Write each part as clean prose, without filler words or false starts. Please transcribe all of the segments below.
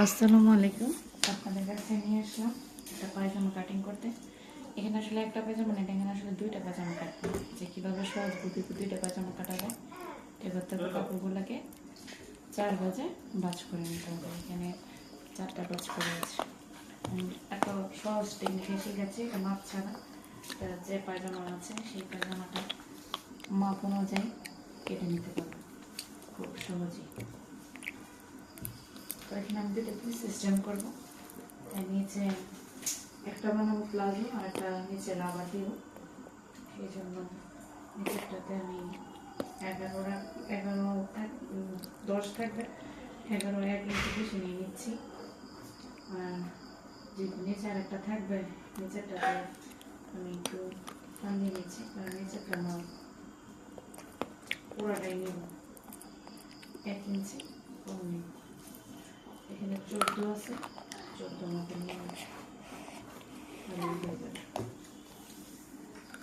আসসালামু আলাইকুম। আপনাদের কাছে নিয়ে আসলাম একটা পায়জামা কাটিং করতে। এখানে আসলে একটা পায়জামা না, এখানে আসলে দুইটা পায়জামা কাটবো। যে কীভাবে সহজ বুদ্ধিতে দুইটা পায়জামা কাটা যায় এটা করতে হবে। কাপড়গুলোকে 4 ভাঁজে ভাঁজ করে নিতে হবে। এখানে 4টা ভাঁজ করে আছে। এত সহজ টেকনিকে শিখেছি, এটা মাপ ছাড়া। যে পায়জামা আছে সেই পায়জামাটা মাপ অনুযায়ী কেটে নিতে পারবো খুব সহজেই। তো এখানে আমি দুটো সিস্টেম করবো। নিচে একটা বানাবো প্লাজো আর একটা নিচে রাবার দিব। সেই জন্য নিচেরটাতে আমি 10 থাকবে, 1 ইঞ্চি বেশি নিয়ে নিচ্ছি। আর যেহেতু নিচে আর একটা থাকবে, নিচেরটাতে আমি একটু টান দিয়ে নিচ্ছি, কারণ নিচেরটা আমার পুরাটাই নেব, 1 ইঞ্চি কম নেব। এখানে 14 আছে, 14 মতো নিয়ে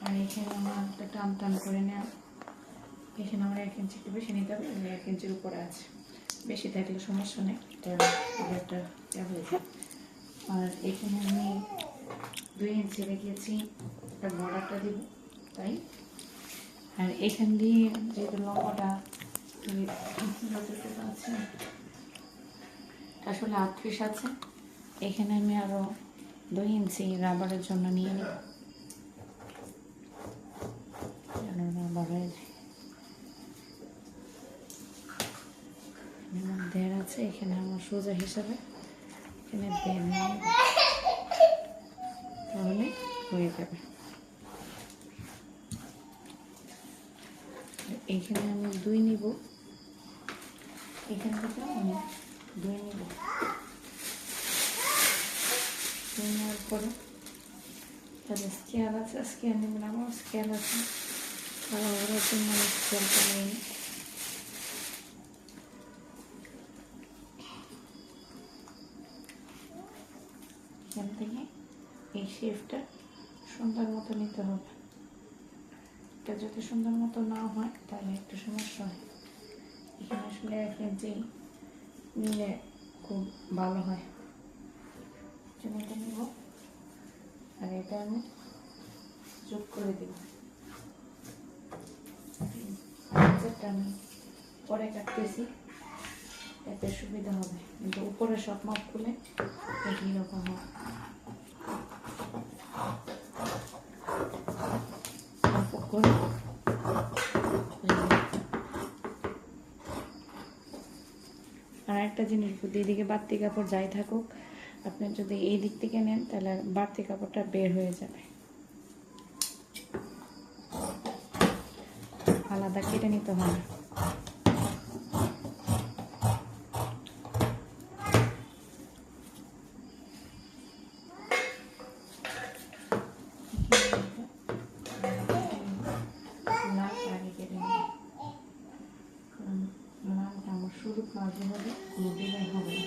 আর এখানে আমার একটা টান করে নেওয়া। এখানে আমার 1 ইঞ্চি একটু বেশি নিতে হবে, 1 ইঞ্চির উপরে আছে। বেশি থাকলে সমস্যা নেই, একটা হয়ে যায়। আর এখানে আমি 2 ইঞ্চি রেখেছি, একটা বর্ডারটা দিব তাই। আর এখান দিয়ে যেহেতু লম্বাটা আছে আসলে 38 আছে, এখানে আমি আরও 2 ইঞ্চি রাবারের জন্য নিয়ে নিই। রাবারের দেড় আছে, এখানে আমার সোজা হিসাবে এখানে দেড় নিয়ে তাহলে হয়ে যাবে। এখানে আমি 2 নিব, এখান থেকে আমি 2 নিব। 2 নেওয়ার পরে তাদের স্কেল আছে, স্কেল নেবেন। আমার স্কেল আছে, ওরা জন্য আমি স্কেলটা নিই। এখান থেকে এই শেপটা সুন্দর মতো নিতে হবে। এটা যদি সুন্দর মতো না হয় তাহলে একটু সমস্যা হয়। এখানে আসলে 1 ইঞ্চি নিলে খুব ভালো হয়। এটা নিব আর এটা আমি যোগ করে দিব। যেটা আমি পরে কাটতেছি এতে সুবিধা হবে, কিন্তু উপরে সব মাপ খুলে একই রকম হবে। আর একটা জিনিস, এদিকে বাড়তি কাপড় যাই থাকুক, আপনি যদি এই দিক থেকে নেন তাহলে বাড়তি কাপড়টা বের হয়ে যাবে। আলাদা কেটে নিতে হবে। আমার শুরু প্লাজো হবে, কোনো ডিজাইন হবে না।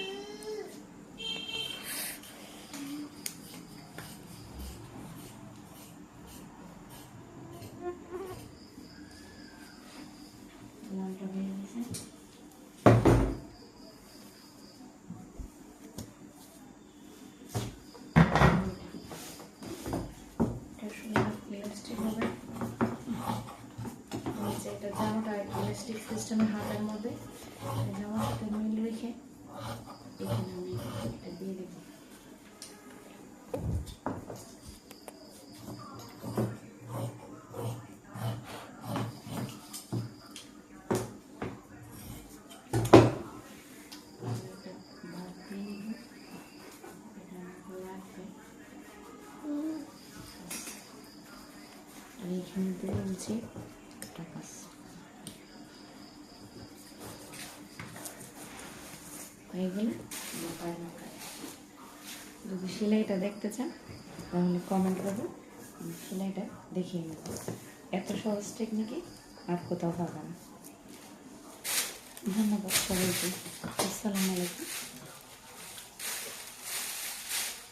এটা জামাটা ইলাস্টিক সিস্টেমের হাতের মধ্যে জামার সাথে মিল রেখে এখানে আমি এটা দিয়ে দেব। আর এখানে 2 ইঞ্চি টাকা হয়ে গেলে যদি সেলাইটা দেখতে চান তাহলে কমেন্ট করবেন, সেলাইটা দেখিয়ে নেব। এত সহজ টেকনিকে আর কোথাও পাবেন না। ধন্যবাদ সবাইকে। আসসালামু আলাইকুম।